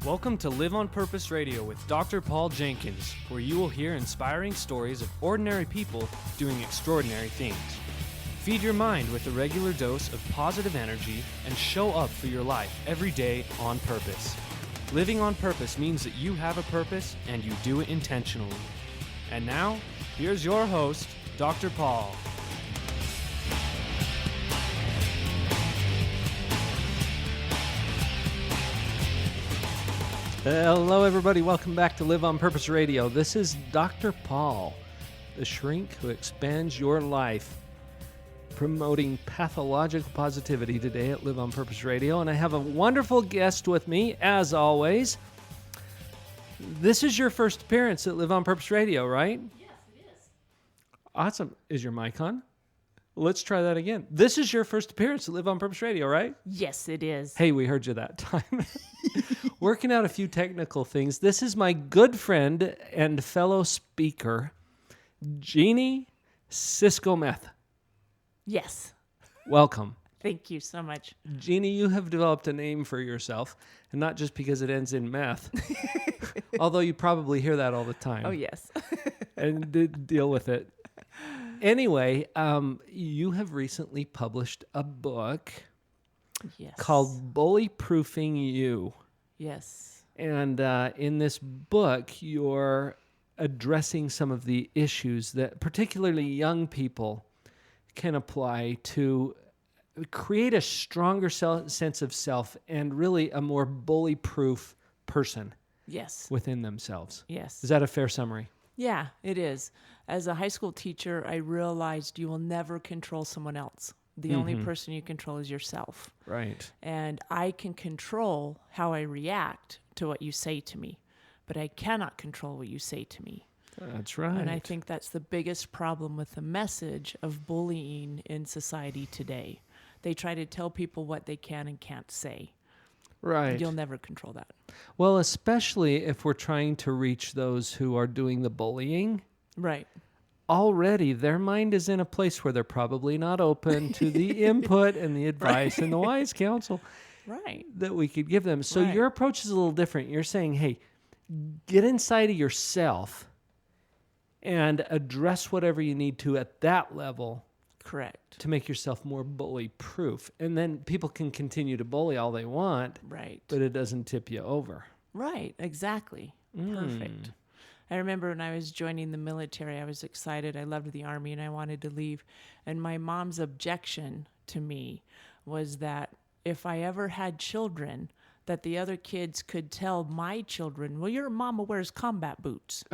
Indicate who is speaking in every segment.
Speaker 1: Welcome to Live on Purpose Radio with Dr. Paul Jenkins, where you will hear inspiring stories of ordinary people doing extraordinary things. Feed your mind with a regular dose of positive energy and show up for your life every day on purpose. Living on purpose means that you have a purpose and you do it intentionally. And now, here's your host, Dr. Paul. Hello, everybody. Welcome back to Live on Purpose Radio. This is Dr. Paul, the shrink who expands your life, promoting pathological positivity today at Live on Purpose Radio. And I have a wonderful guest with me, as always. This is your first appearance at Live on Purpose Radio, right?
Speaker 2: Yes, it is.
Speaker 1: Awesome. Is your mic on? Let's try that again. This is your first appearance at Live on Purpose Radio, right?
Speaker 2: Yes, it is.
Speaker 1: Hey, we heard you that time. Working out a few technical things. This is my good friend and fellow speaker, Jeanie Cisco-Meth.
Speaker 2: Yes.
Speaker 1: Welcome.
Speaker 2: Thank you so much.
Speaker 1: Jeanie, you have developed a name for yourself, and not just because it ends in meth, although you probably hear that all the time.
Speaker 2: Oh, yes.
Speaker 1: And deal with it. Anyway, you have recently published a book called Bully Proofing Youand.
Speaker 2: Yes.
Speaker 1: And in this book, you're addressing some of the issues that particularly young people can apply to create a stronger sense of self and really a more bully-proof person
Speaker 2: Yes.
Speaker 1: within themselves.
Speaker 2: Yes.
Speaker 1: Is that a fair summary?
Speaker 2: Yeah, it is. As a high school teacher, I realized you will never control someone else. The only person you control is yourself.
Speaker 1: Right.
Speaker 2: And I can control how I react to what you say to me, but I cannot control what you say to me.
Speaker 1: That's right.
Speaker 2: And I think that's the biggest problem with the message of bullying in society today. They try to tell people what they can and can't say.
Speaker 1: Right.
Speaker 2: You'll never control that.
Speaker 1: Well, especially if we're trying to reach those who are doing the bullying.
Speaker 2: Right.
Speaker 1: Already, their mind is in a place where they're probably not open to the input and the advice and the wise counsel that we could give them. So your approach is a little different. You're saying, hey, get inside of yourself and address whatever you need to at that level.
Speaker 2: Correct.
Speaker 1: To make yourself more bully-proof. And then people can continue to bully all they want.
Speaker 2: Right.
Speaker 1: But it doesn't tip you over.
Speaker 2: Right. Exactly. Perfect. I remember when I was joining the military, I was excited. I loved the Army and I wanted to leave. And my mom's objection to me was that if I ever had children, that the other kids could tell my children, well, your mama wears combat boots.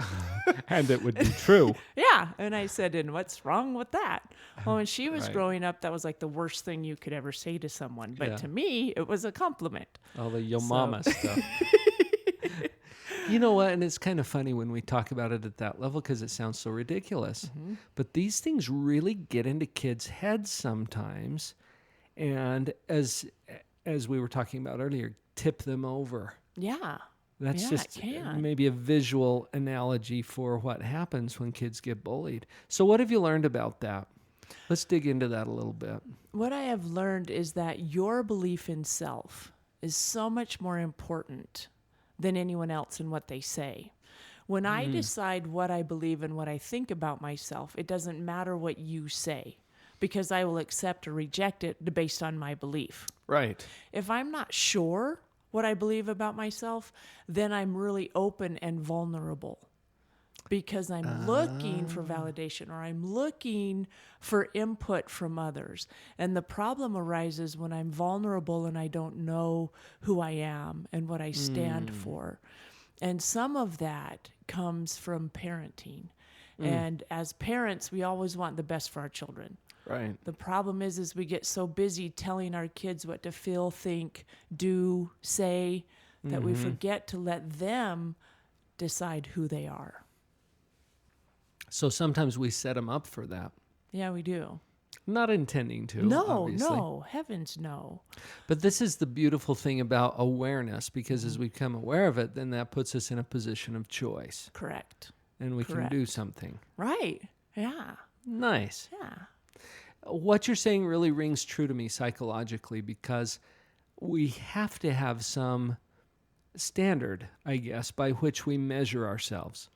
Speaker 1: And it would be true.
Speaker 2: Yeah. And I said, and what's wrong with that? Well, when she was growing up, that was like the worst thing you could ever say to someone. But to me, it was a compliment.
Speaker 1: All the yo mama stuff. You know what? And it's kind of funny when we talk about it at that level because it sounds so ridiculous. Mm-hmm. But these things really get into kids' heads sometimes. And as we were talking about earlier, tip them over.
Speaker 2: Yeah.
Speaker 1: That's just maybe a visual analogy for what happens when kids get bullied. So what have you learned about that? Let's dig into that a little bit.
Speaker 2: What I have learned is that your belief in self is so much more important than anyone else and what they say. When I decide what I believe and what I think about myself, it doesn't matter what you say because I will accept or reject it based on my belief.
Speaker 1: Right.
Speaker 2: If I'm not sure what I believe about myself, then I'm really open and vulnerable because I'm looking for validation or I'm looking for input from others. And the problem arises when I'm vulnerable and I don't know who I am and what I stand for. And some of that comes from parenting. And as parents, we always want the best for our children.
Speaker 1: Right.
Speaker 2: The problem is we get so busy telling our kids what to feel, think, do, say, that we forget to let them decide who they are.
Speaker 1: So sometimes we set them up for that.
Speaker 2: Yeah, we do.
Speaker 1: Not intending to.
Speaker 2: No,
Speaker 1: obviously.
Speaker 2: no, heavens no.
Speaker 1: But this is the beautiful thing about awareness, because as we become aware of it, then that puts us in a position of choice.
Speaker 2: Correct.
Speaker 1: And we can do something.
Speaker 2: Right. Yeah.
Speaker 1: Nice.
Speaker 2: Yeah.
Speaker 1: What you're saying really rings true to me psychologically, because we have to have some
Speaker 3: standard, I guess, by which we measure ourselves.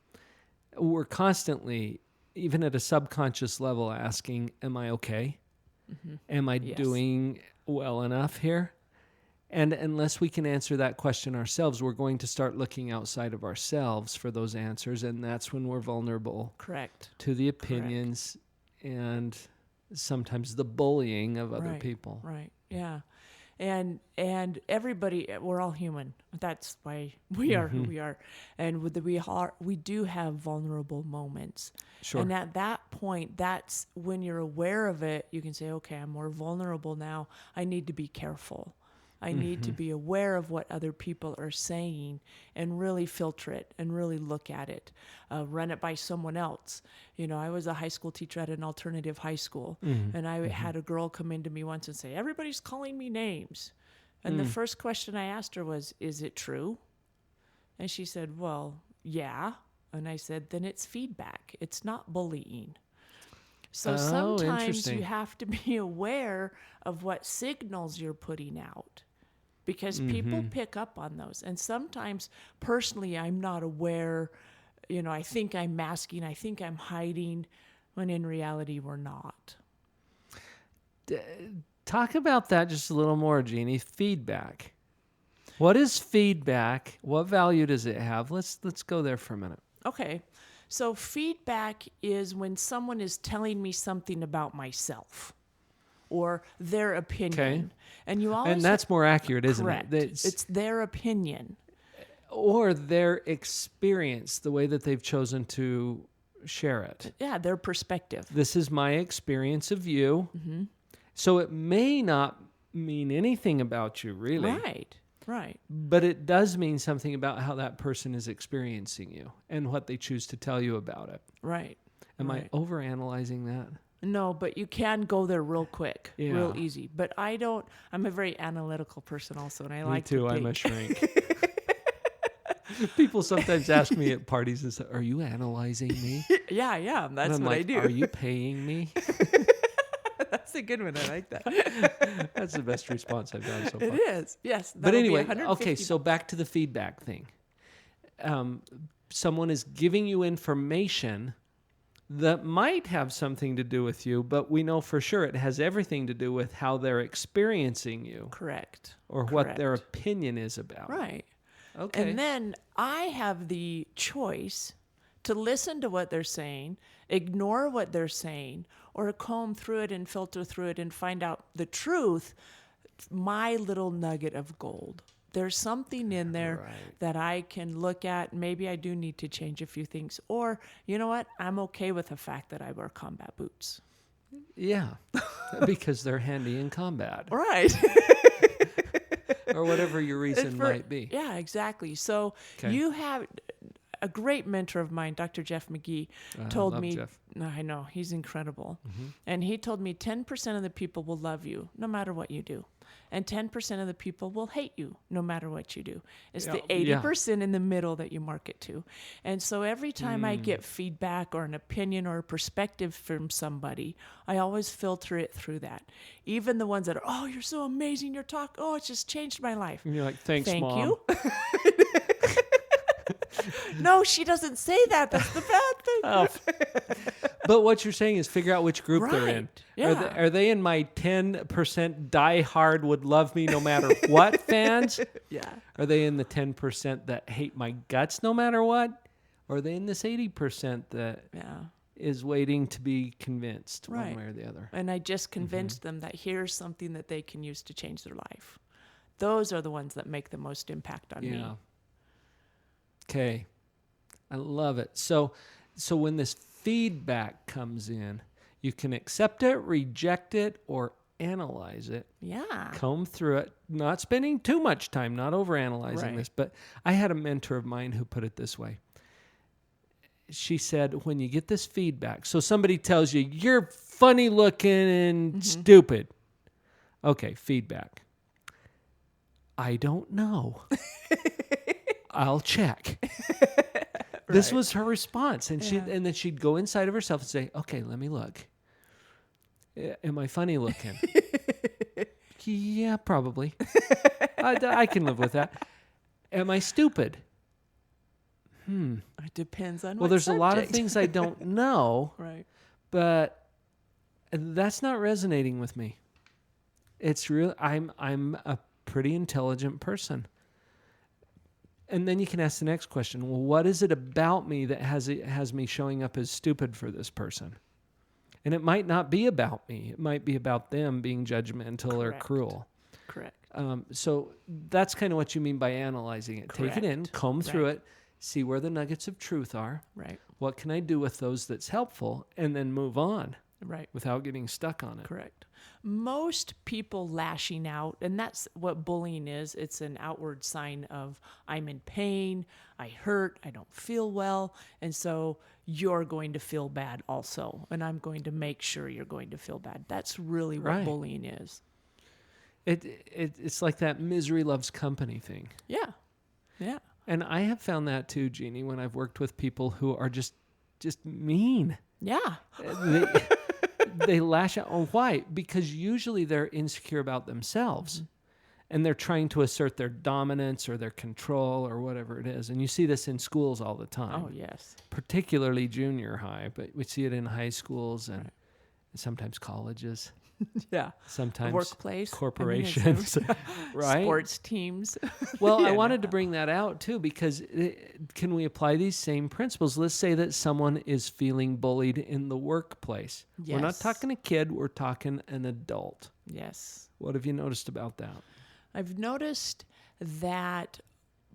Speaker 3: We're constantly, even at a subconscious level, asking, am I okay?
Speaker 2: Mm-hmm.
Speaker 3: Am I
Speaker 2: Yes.
Speaker 3: doing well enough here? And unless we can answer that question ourselves, we're going to start looking outside of ourselves for those answers, and that's when we're vulnerable
Speaker 2: Correct.
Speaker 3: to the opinions and sometimes the bullying of other
Speaker 2: Right.
Speaker 3: people.
Speaker 2: Right. Yeah. And everybody, we're all human. That's why we are who we are. And we do have vulnerable moments.
Speaker 3: Sure.
Speaker 2: And at that point, that's when you're aware of it, you can say, okay, I'm more vulnerable now. I need to be careful. I need to be aware of what other people are saying and really filter it and really look at it, run it by someone else. You know, I was a high school teacher at an alternative high school, and I had a girl come into me once and say, everybody's calling me names. And the first question I asked her was, is it true? And she said, well, yeah. And I said, then it's feedback. It's not bullying. So sometimes
Speaker 3: interesting.
Speaker 2: you have to be aware of what signals you're putting out, because people pick up on those. And sometimes personally, I'm not aware, you know, I think I'm masking, I think I'm hiding, when in reality we're not.
Speaker 3: Talk about that just a little more, Jeanie. Feedback. What is feedback? What value does it have? Let's go there for a minute.
Speaker 2: Okay. So feedback is when someone is telling me something about myself or their opinion.
Speaker 3: Okay.
Speaker 2: And you always
Speaker 3: And that's more accurate, isn't
Speaker 2: correct.
Speaker 3: it?
Speaker 2: It's their opinion.
Speaker 3: Or their experience, the way that they've chosen to share it.
Speaker 2: Yeah, their perspective.
Speaker 3: This is my experience of you. So it may not mean anything about you, really.
Speaker 2: Right.
Speaker 3: But it does mean something about how that person is experiencing you and what they choose to tell you about it.
Speaker 2: Right.
Speaker 3: Am I overanalyzing that?
Speaker 2: No, but you can go there real quick,
Speaker 3: Yeah.
Speaker 2: real easy. But I'm a very analytical person also, and I
Speaker 3: Me
Speaker 2: like
Speaker 3: too.
Speaker 2: to
Speaker 3: I'm a
Speaker 2: think.
Speaker 3: shrink. People sometimes ask me at parties, and say, are you analyzing me?
Speaker 2: Yeah, I am. That's
Speaker 3: And I'm
Speaker 2: what
Speaker 3: like,
Speaker 2: I do.
Speaker 3: Are you paying me?
Speaker 2: That's a good one. I like that.
Speaker 3: That's the best response I've gotten so far.
Speaker 2: It is. Yes.
Speaker 3: But
Speaker 2: that'll be
Speaker 3: anyway,
Speaker 2: 150
Speaker 3: okay, so back to the feedback thing. Someone is giving you information that might have something to do with you, but we know for sure it has everything to do with how they're experiencing you.
Speaker 2: Correct.
Speaker 3: Or what their opinion is about.
Speaker 2: Right.
Speaker 3: Okay.
Speaker 2: And then I have the choice to listen to what they're saying, ignore what they're saying, or comb through it and filter through it and find out the truth, my little nugget of gold. There's something in there that I can look at. Maybe I do need to change a few things. Or, you know what? I'm okay with the fact that I wear combat boots.
Speaker 3: Yeah, because they're handy in combat.
Speaker 2: Right.
Speaker 3: Or whatever your reason might be.
Speaker 2: Yeah, exactly. So you have a great mentor of mine, Dr. Jeff McGee, told me,
Speaker 3: Jeff.
Speaker 2: I know, he's incredible. And he told me 10% of the people will love you no matter what you do. And 10% of the people will hate you no matter what you do. It's the 80% in the middle that you market to. And so every time I get feedback or an opinion or a perspective from somebody, I always filter it through that. Even the ones that are, oh, you're so amazing, your talk, oh, it's just changed my life.
Speaker 3: And you're like, thank
Speaker 2: Mom.
Speaker 3: you.
Speaker 2: No, she doesn't say that. That's the bad thing.
Speaker 3: But what you're saying is figure out which group they're in.
Speaker 2: Yeah.
Speaker 3: Are they in my 10% die hard would love me no matter what fans?
Speaker 2: Yeah.
Speaker 3: Are they in the 10% that hate my guts no matter what? Or are they in this 80% that is waiting to be convinced one way or the other?
Speaker 2: And I just convinced them that here's something that they can use to change their life. Those are the ones that make the most impact on me.
Speaker 3: Okay. I love it. So when this feedback comes in, you can accept it, reject it, or analyze it.
Speaker 2: Yeah.
Speaker 3: Comb through it, not spending too much time, not overanalyzing this. But I had a mentor of mine who put it this way. She said, when you get this feedback, so somebody tells you, you're funny looking and stupid. Okay, feedback. I don't know. I'll check. This was her response. And and then she'd go inside of herself and say, okay, let me look. Am I funny looking? Yeah, probably. I can live with that. Am I stupid?
Speaker 2: It depends on
Speaker 3: Well,
Speaker 2: what
Speaker 3: there's a lot of
Speaker 2: subject.
Speaker 3: things I don't know,
Speaker 2: Right.
Speaker 3: but that's not resonating with me. It's real. I'm a pretty intelligent person. And then you can ask the next question. Well, what is it about me that has me showing up as stupid for this person? And it might not be about me. It might be about them being judgmental or cruel.
Speaker 2: Correct.
Speaker 3: So that's kind of what you mean by analyzing it. Take it in,
Speaker 2: Correct.
Speaker 3: comb through it, see where the nuggets of truth are.
Speaker 2: Right.
Speaker 3: What can I do with those that's helpful? And then move on.
Speaker 2: Right.
Speaker 3: Without getting stuck on it.
Speaker 2: Correct. Most people lashing out, and that's what bullying is. It's an outward sign of I'm in pain, I hurt, I don't feel well, and so you're going to feel bad also, and I'm going to make sure you're going to feel bad. That's really what bullying is.
Speaker 3: It's like that misery loves company thing.
Speaker 2: Yeah. Yeah.
Speaker 3: And I have found that too, Jeannie, when I've worked with people who are just mean.
Speaker 2: Yeah.
Speaker 3: They lash out. Oh, why? Because usually they're insecure about themselves. And they're trying to assert their dominance or their control or whatever it is. And you see this in schools all the time.
Speaker 2: Oh, yes.
Speaker 3: Particularly junior high, but we see it in high schools and sometimes colleges.
Speaker 2: Yeah.
Speaker 3: Sometimes
Speaker 2: workplace,
Speaker 3: corporations, right?
Speaker 2: Sports teams.
Speaker 3: Well, I wanted to bring that out too, because can we apply these same principles? Let's say that someone is feeling bullied in the workplace.
Speaker 2: Yes.
Speaker 3: We're not talking a kid, we're talking an adult.
Speaker 2: Yes.
Speaker 3: What have you noticed about that?
Speaker 2: I've noticed that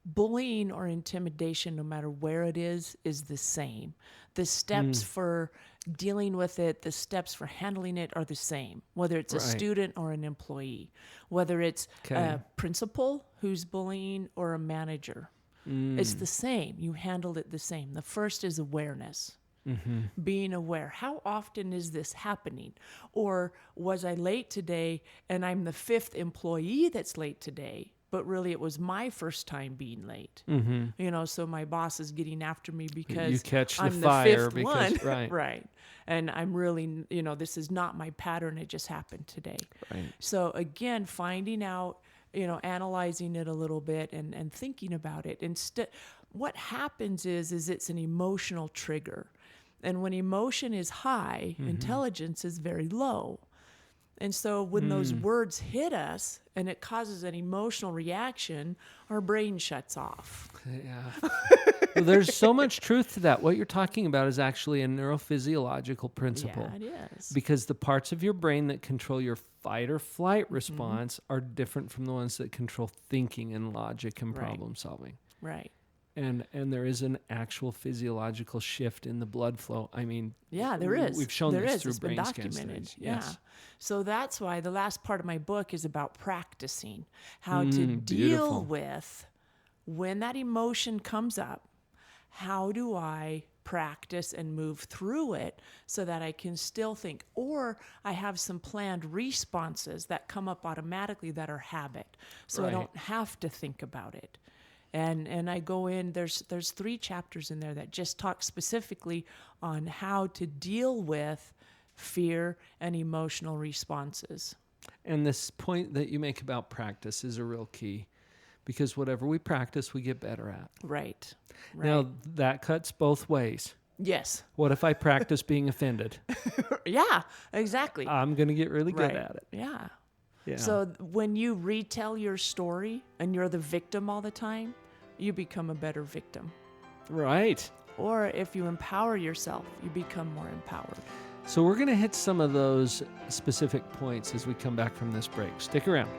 Speaker 2: bullying or intimidation, no matter where it is the same. The steps for dealing with it, the steps for handling it are the same, whether it's a student or an employee, whether it's a principal who's bullying or a manager. It's the same. You handled it the same. The first is awareness. Being aware. How often is this happening? Or was I late today and I'm the 5th employee that's late today? But really, it was my first time being late. You know, so my boss is getting after me because
Speaker 3: you catch the
Speaker 2: I'm
Speaker 3: fire
Speaker 2: the 5th
Speaker 3: because
Speaker 2: one. Right. And I'm really, this is not my pattern. It just happened today.
Speaker 3: Right.
Speaker 2: So again, finding out, analyzing it a little bit and thinking about it. Instead, what happens is it's an emotional trigger. And when emotion is high, intelligence is very low. And so when those words hit us and it causes an emotional reaction, our brain shuts off.
Speaker 3: Yeah. Well, there's so much truth to that. What you're talking about is actually a neurophysiological principle.
Speaker 2: Yeah, it is.
Speaker 3: Because the parts of your brain that control your fight or flight response are different from the ones that control thinking and logic and problem solving.
Speaker 2: Right.
Speaker 3: And there is an actual physiological shift in the blood flow. I mean,
Speaker 2: yeah, there is.
Speaker 3: We've shown this through
Speaker 2: it's
Speaker 3: brain
Speaker 2: been
Speaker 3: scan
Speaker 2: documented.
Speaker 3: studies. Yes.
Speaker 2: Yeah. So that's why the last part of my book is about practicing how to deal
Speaker 3: beautiful.
Speaker 2: with when that emotion comes up. How do I practice and move through it so that I can still think, or I have some planned responses that come up automatically that are habit, so I don't have to think about it. And I go in, there's 3 chapters in there that just talk specifically on how to deal with fear and emotional responses.
Speaker 3: And this point that you make about practice is a real key, because whatever we practice, we get better at.
Speaker 2: Right.
Speaker 3: Now, that cuts both ways.
Speaker 2: Yes.
Speaker 3: What if I practice being offended?
Speaker 2: Yeah, exactly.
Speaker 3: I'm going to get really good at it.
Speaker 2: Yeah.
Speaker 3: Yeah.
Speaker 2: So when you retell your story and you're the victim all the time, you become a better victim.
Speaker 3: Right.
Speaker 2: Or if you empower yourself, you become more empowered.
Speaker 3: So we're going to hit some of those specific points as we come back from this break. Stick around.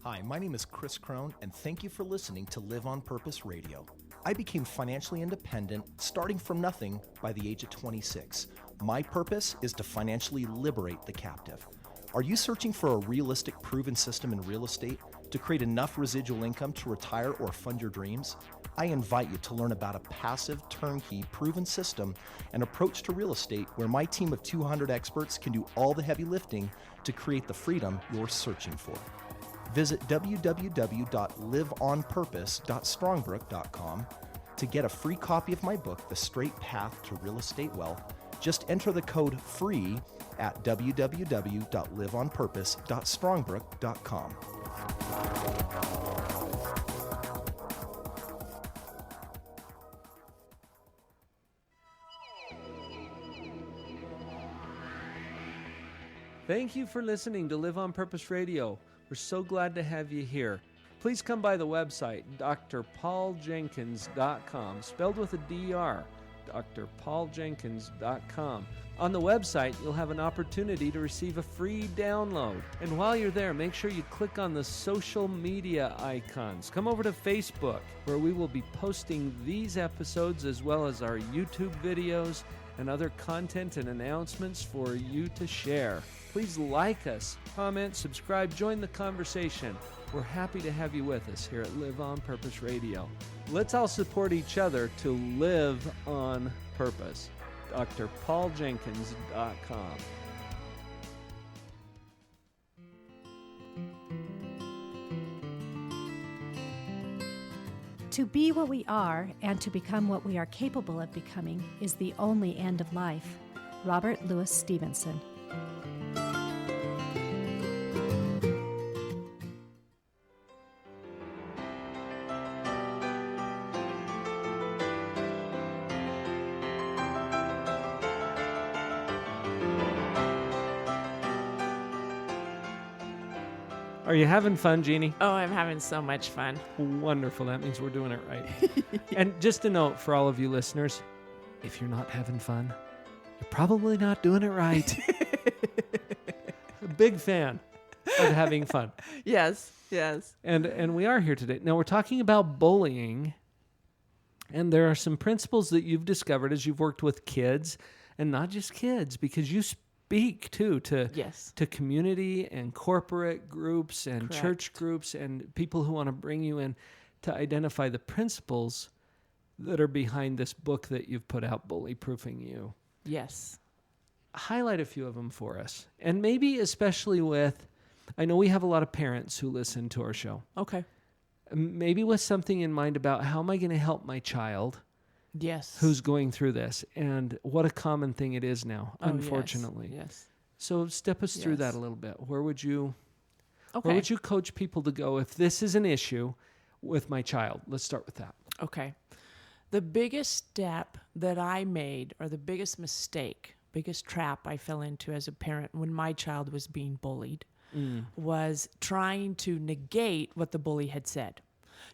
Speaker 4: Hi, my name is Chris Crone, and thank you for listening to Live on Purpose Radio. I became financially independent, starting from nothing, by the age of 26. My purpose is to financially liberate the captive. Are you searching for a realistic, proven system in real estate to create enough residual income to retire or fund your dreams? I invite you to learn about a passive, turnkey, proven system and approach to real estate where my team of 200 experts can do all the heavy lifting to create the freedom you're searching for. Visit www.liveonpurpose.strongbrook.com to get a free copy of my book, The Straight Path to Real Estate Wealth. Just enter the code FREE at www.liveonpurpose.strongbrook.com.
Speaker 3: Thank you for listening to Live on Purpose Radio. We're so glad to have you here. Please come by the website, drpauljenkins.com, spelled with a D-R, drpauljenkins.com. On the website, you'll have an opportunity to receive a free download. And while you're there, make sure you click on the social media icons. Come over to Facebook, where we will be posting these episodes as well as our YouTube videos and other content and announcements for you to share. Please like us, comment, subscribe, join the conversation. We're happy to have you with us here at Live on Purpose Radio. Let's all support each other to live on purpose. drpauljenkins.com.
Speaker 5: To be what we are and to become what we are capable of becoming is the only end of life. Robert Louis Stevenson.
Speaker 3: Are you having fun, Jeanie?
Speaker 2: Oh, I'm having so much fun.
Speaker 3: Wonderful. That means we're doing it right. And just a note for all of you listeners, if you're not having fun, you're probably not doing it right. A big fan of having fun.
Speaker 2: Yes, yes.
Speaker 3: And we are here today. Now, we're talking about bullying, and there are some principles that you've discovered as you've worked with kids, and not just kids, because you speak too to community and corporate groups and
Speaker 2: Correct.
Speaker 3: church groups and people who want to bring you in to identify the principles that are behind this book that you've put out, Bully Proofing You.
Speaker 2: Yes.
Speaker 3: Highlight a few of them for us. And maybe especially with, I know we have a lot of parents who listen to our show.
Speaker 2: Okay.
Speaker 3: Maybe with something in mind about how am I going to help my child
Speaker 2: Yes.
Speaker 3: who's going through this, and what a common thing it is now,
Speaker 2: Oh,
Speaker 3: unfortunately.
Speaker 2: Yes.
Speaker 3: So step us through that
Speaker 2: Yes.
Speaker 3: a little bit. Where would you
Speaker 2: Okay.
Speaker 3: coach people to go if this is an issue with my child? Let's start with that.
Speaker 2: Okay. The biggest step that I made, or the biggest mistake, biggest trap I fell into as a parent when my child was being bullied, was trying to negate what the bully had said.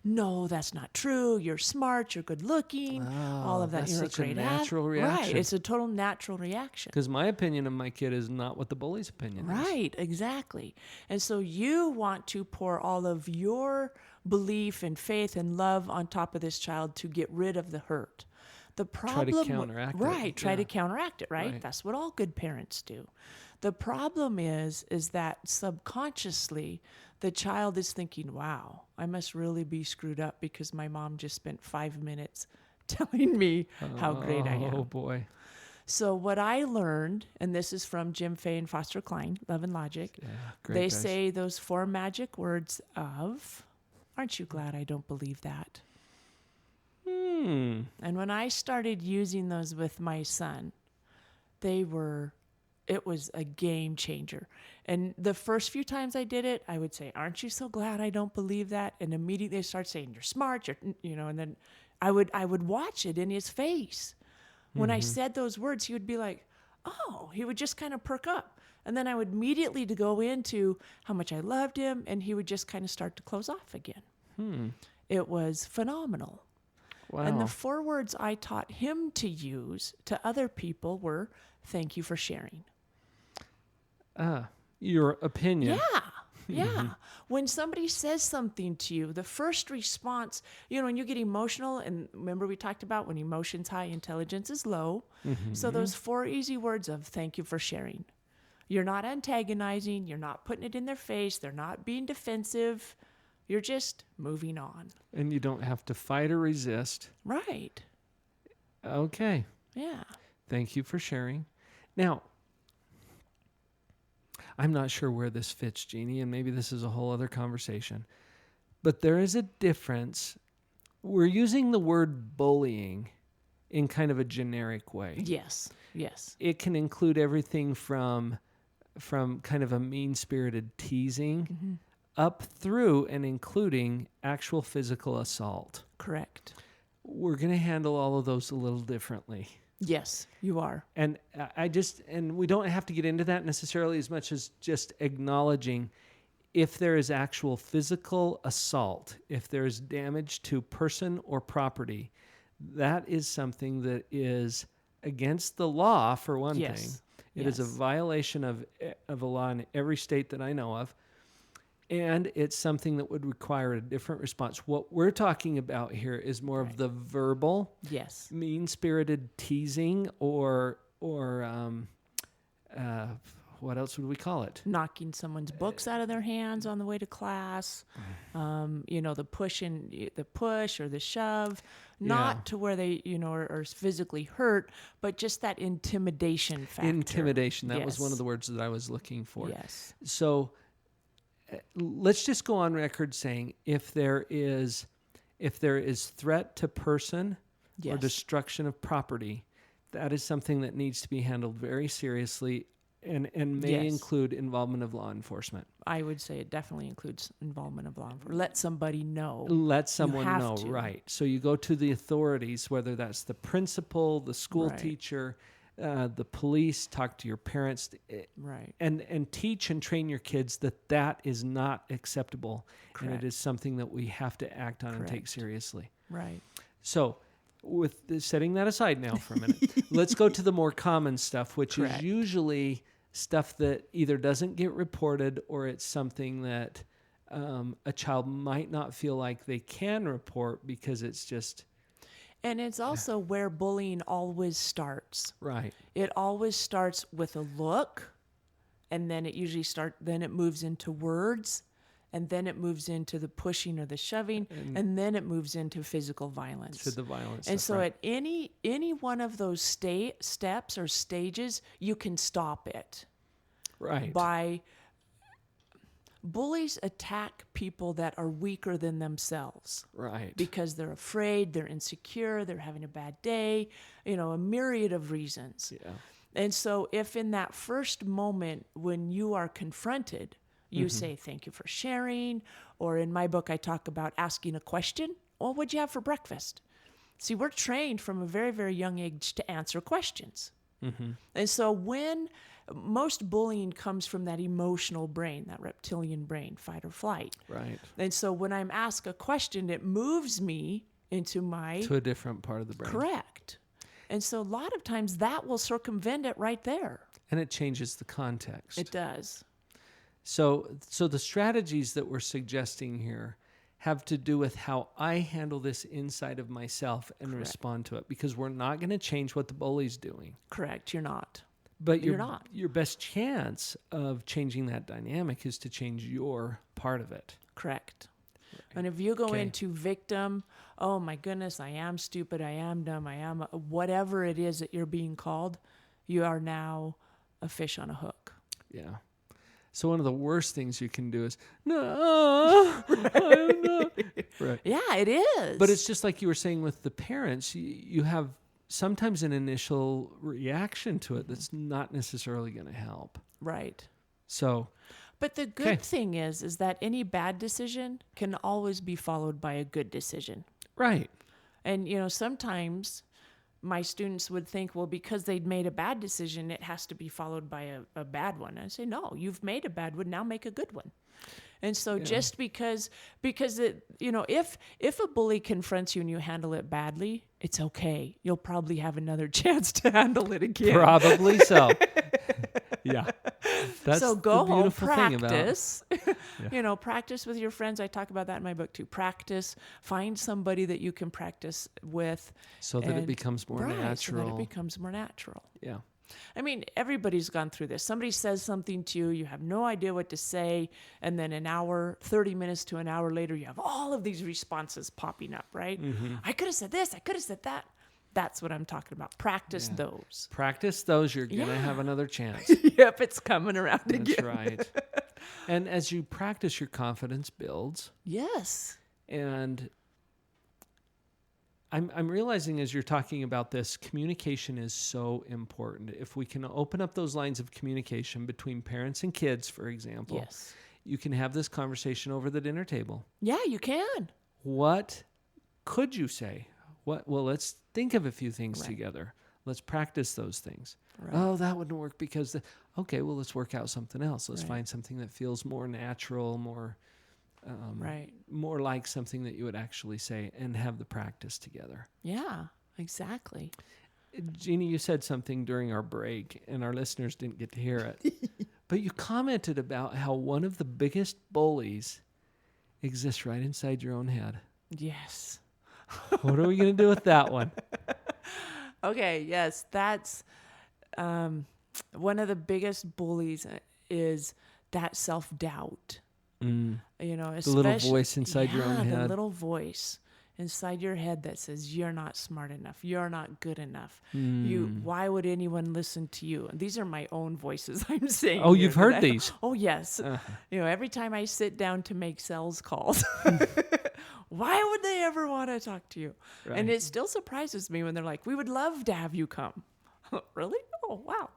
Speaker 2: No, that's not true. You're smart. You're good looking. All of that.
Speaker 3: That's
Speaker 2: You're
Speaker 3: such a
Speaker 2: great
Speaker 3: natural
Speaker 2: Right.
Speaker 3: reaction.
Speaker 2: It's a total natural reaction.
Speaker 3: Because my opinion of my kid is not what the bully's opinion is.
Speaker 2: Right, exactly. And so you want to pour all of your belief and faith and love on top of this child to get rid of the hurt. The problem,
Speaker 3: counteract it.
Speaker 2: right? Try to
Speaker 3: Yeah.
Speaker 2: counteract it, right?
Speaker 3: Right.
Speaker 2: That's what all good parents do. The problem is that subconsciously the child is thinking, "Wow, I must really be screwed up because my mom just spent 5 minutes telling me how great I am."
Speaker 3: Oh boy.
Speaker 2: So what I learned, and this is from Jim Fay and Foster Cline, Love and Logic,
Speaker 3: Yeah, great
Speaker 2: they
Speaker 3: guys.
Speaker 2: say those 4 magic words of, "Aren't you glad I don't believe that?" And when I started using those with my son, it was a game changer. And the first few times I did it, I would say, "Aren't you so glad I don't believe that?" And immediately they start saying, "You're smart," and then I would watch it in his face. When I said those words, he would be like, "Oh," he would just kind of perk up. And then I would immediately to go into how much I loved him, and he would just kind of start to close off again. It was phenomenal.
Speaker 3: Wow.
Speaker 2: And the 4 words I taught him to use to other people were, "Thank you for sharing."
Speaker 3: Your opinion.
Speaker 2: Yeah. When somebody says something to you, the first response, when you get emotional, and remember we talked about when emotion's high, intelligence is low. So those 4 easy words of "thank you for sharing." You're not antagonizing. You're not putting it in their face. They're not being defensive. You're just moving on.
Speaker 3: And you don't have to fight or resist.
Speaker 2: Right.
Speaker 3: Okay.
Speaker 2: Yeah.
Speaker 3: Thank you for sharing. Now, I'm not sure where this fits, Jeannie, and maybe this is a whole other conversation. But there is a difference. We're using the word bullying in kind of a generic way.
Speaker 2: Yes.
Speaker 3: It can include everything from kind of a mean-spirited teasing up through and including actual physical assault.
Speaker 2: Correct.
Speaker 3: We're going to handle all of those a little differently.
Speaker 2: Yes, you are.
Speaker 3: And we don't have to get into that necessarily as much as just acknowledging if there is actual physical assault, if there is damage to person or property, that is something that is against the law, for one thing. It is a violation of a law in every state that I know of, and it's something that would require a different response. What we're talking about here is more of the verbal, mean-spirited teasing, or what else would we call it?
Speaker 2: Knocking someone's books out of their hands on the way to class. The push or the shove, not to where they, are physically hurt, but just that intimidation factor.
Speaker 3: Intimidation. That was one of the words that I was looking for.
Speaker 2: Yes.
Speaker 3: So let's just go on record saying if there is threat to person or destruction of property, that is something that needs to be handled very seriously and may include involvement of law enforcement.
Speaker 2: I would say it definitely includes involvement of law enforcement. Let somebody know.
Speaker 3: Let someone know,
Speaker 2: to.
Speaker 3: right. So you go to the authorities, whether that's the principal, the school teacher, the police, talk to your parents, and teach and train your kids that is not acceptable. Correct. And it is something that we have to act on and take seriously.
Speaker 2: Right.
Speaker 3: So with setting that aside now for a minute, let's go to the more common stuff, which is usually stuff that either doesn't get reported or it's something that a child might not feel like they can report because it's just...
Speaker 2: And it's also where bullying always starts.
Speaker 3: Right.
Speaker 2: It always starts with a look, and then it usually then it moves into words, and then it moves into the pushing or the shoving, and then it moves into physical violence.
Speaker 3: To the violence.
Speaker 2: And so at any one of those steps or stages, you can stop it.
Speaker 3: Right.
Speaker 2: Bullies attack people that are weaker than themselves.
Speaker 3: Right.
Speaker 2: Because they're afraid, they're insecure, they're having a bad day, a myriad of reasons.
Speaker 3: Yeah.
Speaker 2: And so if in that first moment when you are confronted, you say, thank you for sharing, or in my book, I talk about asking a question. Well, what'd you have for breakfast? See, we're trained from a very, very young age to answer questions. And so when most bullying comes from that emotional brain, that reptilian brain, fight or flight.
Speaker 3: Right.
Speaker 2: And so when I'm asked a question, it moves me into to
Speaker 3: a different part of the brain.
Speaker 2: Correct. And so a lot of times that will circumvent it right there.
Speaker 3: And it changes the context.
Speaker 2: It does.
Speaker 3: So the strategies that we're suggesting here have to do with how I handle this inside of myself and respond to it, because we're not going to change what the bully's doing.
Speaker 2: Correct. You're not.
Speaker 3: But
Speaker 2: you're not.
Speaker 3: Your best chance of changing that dynamic is to change your part of it.
Speaker 2: Correct. Right. And if you go into victim, oh my goodness, I am stupid, I am dumb, I am whatever it is that you're being called, you are now a fish on a hook.
Speaker 3: Yeah. So one of the worst things you can do is, no, I'm not. Right.
Speaker 2: Yeah, it is.
Speaker 3: But it's just like you were saying with the parents, you have sometimes an initial reaction to it that's not necessarily going to help.
Speaker 2: Right.
Speaker 3: So.
Speaker 2: But the good thing is that any bad decision can always be followed by a good decision.
Speaker 3: Right.
Speaker 2: And, sometimes my students would think, well, because they'd made a bad decision, it has to be followed by a bad one. And I say, no, you've made a bad one, now make a good one. And so just because it, if a bully confronts you and you handle it badly, it's okay. You'll probably have another chance to handle it again.
Speaker 3: Probably so. Yeah. That's
Speaker 2: so go
Speaker 3: the
Speaker 2: home,
Speaker 3: beautiful
Speaker 2: practice.
Speaker 3: Thing about
Speaker 2: Practice with your friends. I talk about that in my book too. Practice. Find somebody that you can practice with.
Speaker 3: So that it becomes more natural.
Speaker 2: So that it becomes more natural.
Speaker 3: Yeah.
Speaker 2: I mean, everybody's gone through this. Somebody says something to you, you have no idea what to say, and then 30 minutes to an hour later, you have all of these responses popping up, right? I could have said this, I could have said that. That's what I'm talking about. Practice those.
Speaker 3: Practice those. You're going to have another chance.
Speaker 2: Yep, it's coming around again.
Speaker 3: That's right. And as you practice, your confidence builds.
Speaker 2: Yes.
Speaker 3: And I'm realizing as you're talking about this, communication is so important. If we can open up those lines of communication between parents and kids, for example,
Speaker 2: Yes.
Speaker 3: you can have this conversation over the dinner table.
Speaker 2: Yeah, you can.
Speaker 3: What could you say? Well, let's think of a few things together. Let's practice those things.
Speaker 2: Right.
Speaker 3: Oh, that wouldn't work because okay, well, let's work out something else. Let's find something that feels more natural, more more like something that you would actually say, and have the practice together.
Speaker 2: Yeah, exactly.
Speaker 3: Jeanie, you said something during our break, and our listeners didn't get to hear it. But you commented about how one of the biggest bullies exists right inside your own head.
Speaker 2: Yes.
Speaker 3: What are we going to do with that one?
Speaker 2: Okay, yes, that's one of the biggest bullies is that self-doubt. You know,
Speaker 3: The little voice inside your own head.
Speaker 2: The little voice inside your head that says you're not smart enough, you're not good enough. Why would anyone listen to you? And these are my own voices I'm saying.
Speaker 3: Oh, you've heard these?
Speaker 2: Oh, yes. You know, every time I sit down to make sales calls, why would they ever want to talk to you?
Speaker 3: Right.
Speaker 2: And it still surprises me when they're like, "We would love to have you come." Really? Oh, wow.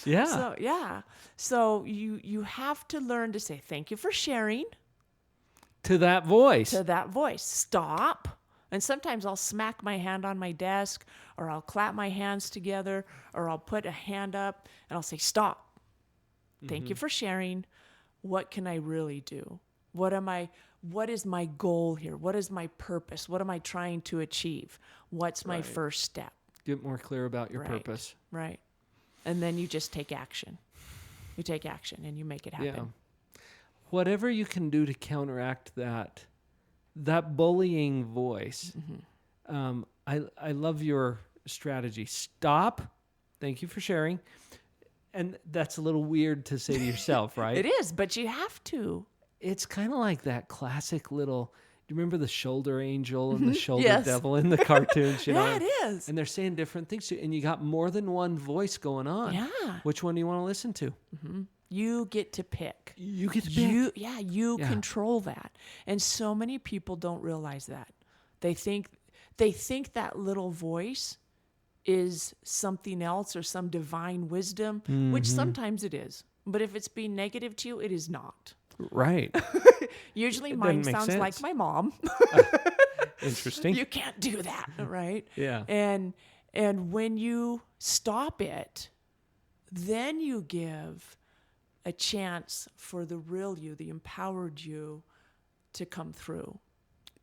Speaker 3: Yeah.
Speaker 2: So you have to learn to say thank you for sharing.
Speaker 3: To that voice.
Speaker 2: To that voice. Stop. And sometimes I'll smack my hand on my desk, or I'll clap my hands together, or I'll put a hand up and I'll say, "Stop. Thank you for sharing. What can I really do? What is my goal here? What is my purpose? What am I trying to achieve? What's my first step?"
Speaker 3: Get more clear about your purpose.
Speaker 2: Right. And then you just take action. You take action and you make it happen.
Speaker 3: Yeah. Whatever you can do to counteract that bullying voice. I love your strategy. Stop. Thank you for sharing. And that's a little weird to say to yourself, right?
Speaker 2: It is, but you have to.
Speaker 3: It's kind of like that classic little, do you remember the shoulder angel and the shoulder
Speaker 2: Yes.
Speaker 3: devil in the cartoons? You know?
Speaker 2: Yeah, it is.
Speaker 3: And they're saying different things, and you got more than one voice going on.
Speaker 2: Yeah.
Speaker 3: Which one do you want to listen to?
Speaker 2: You get to pick.
Speaker 3: You get to pick.
Speaker 2: You control that. And so many people don't realize that. They think that little voice is something else or some divine wisdom, which sometimes it is. But if it's being negative to you, it is not.
Speaker 3: Right.
Speaker 2: Usually
Speaker 3: It
Speaker 2: mine
Speaker 3: doesn't make
Speaker 2: sounds
Speaker 3: sense.
Speaker 2: like my mom.
Speaker 3: Interesting.
Speaker 2: You can't do that, right?
Speaker 3: Yeah.
Speaker 2: And when you stop it, then you give a chance for the real you, the empowered you, to come through.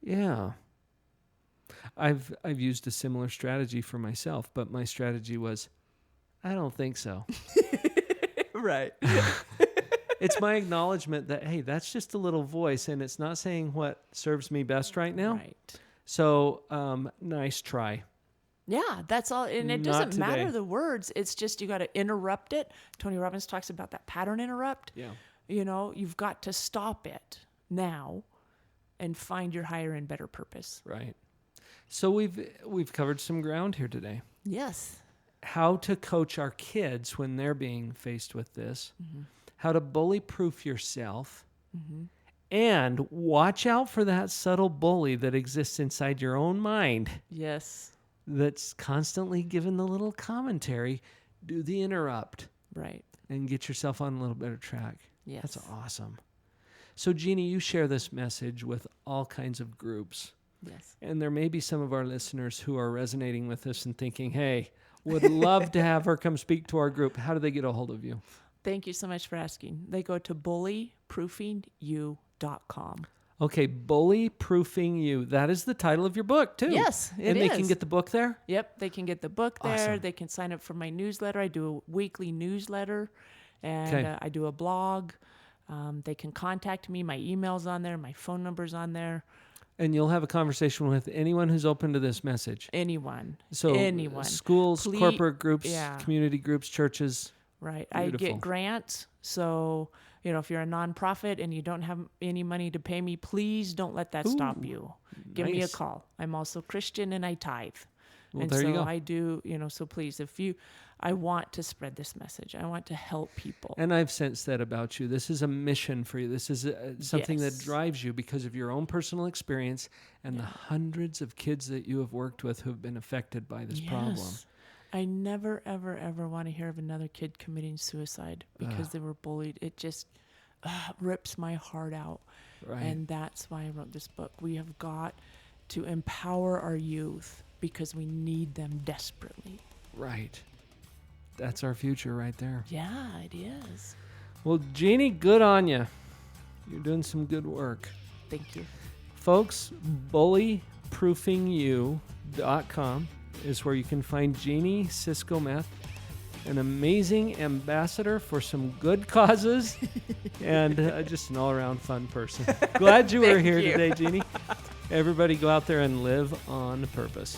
Speaker 3: Yeah. I've used a similar strategy for myself, but my strategy was, I don't think so.
Speaker 2: Right.
Speaker 3: It's my acknowledgement that, hey, that's just a little voice, and it's not saying what serves me best right now.
Speaker 2: Right.
Speaker 3: So, nice try.
Speaker 2: Yeah, that's all. And it
Speaker 3: Not
Speaker 2: doesn't
Speaker 3: today.
Speaker 2: matter the words. It's just you got to interrupt it. Tony Robbins talks about that pattern interrupt.
Speaker 3: Yeah.
Speaker 2: You know, you've got to stop it now and find your higher and better purpose.
Speaker 3: Right. So we've covered some ground here today.
Speaker 2: Yes.
Speaker 3: How to coach our kids when they're being faced with this. How to bully proof yourself. And watch out for that subtle bully that exists inside your own mind
Speaker 2: Yes.
Speaker 3: that's constantly giving the little commentary. Do the interrupt
Speaker 2: Right.
Speaker 3: and get yourself on a little better track.
Speaker 2: Yes.
Speaker 3: That's awesome. So, Jeanie, you share this message with all kinds of groups.
Speaker 2: Yes.
Speaker 3: And there may be some of our listeners who are resonating with this and thinking, hey, would love to have her come speak to our group. How do they get a hold of you?
Speaker 2: Thank you so much for asking. They go to bullyproofingyou.com.
Speaker 3: Okay, Bully Proofing You. That is the title of your book, too.
Speaker 2: Yes, it
Speaker 3: And they
Speaker 2: is.
Speaker 3: can get the book there?
Speaker 2: Yep, they can get the book there.
Speaker 3: Awesome.
Speaker 2: They can sign up for my newsletter. I do a weekly newsletter, and
Speaker 3: Okay.
Speaker 2: I do a blog. They can contact me. My email's on there. My phone number's on there.
Speaker 3: And you'll have a conversation with anyone who's open to this message.
Speaker 2: Anyone.
Speaker 3: So
Speaker 2: Anyone.
Speaker 3: schools,
Speaker 2: Please-
Speaker 3: corporate groups,
Speaker 2: yeah.
Speaker 3: community groups, churches.
Speaker 2: Right. I
Speaker 3: Beautiful.
Speaker 2: get grants. So, you know, if you're a nonprofit and you don't have any money to pay me, please don't let that stop you. Give me a
Speaker 3: nice.
Speaker 2: call. I'm also Christian and I tithe.
Speaker 3: Well,
Speaker 2: and
Speaker 3: there
Speaker 2: so
Speaker 3: you go.
Speaker 2: I do, so please, I want to spread this message. I want to help people.
Speaker 3: And I've sensed that about you. This is a mission for you. This is something that
Speaker 2: Yes.
Speaker 3: drives you because of your own personal experience and the hundreds of kids that you have worked with who have been affected by this problem.
Speaker 2: I never, ever, ever want to hear of another kid committing suicide because they were bullied. It just rips my heart out.
Speaker 3: Right.
Speaker 2: And that's why I wrote this book. We have got to empower our youth because we need them desperately.
Speaker 3: Right. That's our future right there.
Speaker 2: Yeah, it is.
Speaker 3: Well, Jeanie, good on you. You're doing some good work.
Speaker 2: Thank you.
Speaker 3: Folks, bullyproofing.com is where you can find Jeanie Cisco-Meth, an amazing ambassador for some good causes and just an all-around fun person. Glad you were here today, Jeanie. Everybody go out there and live on purpose.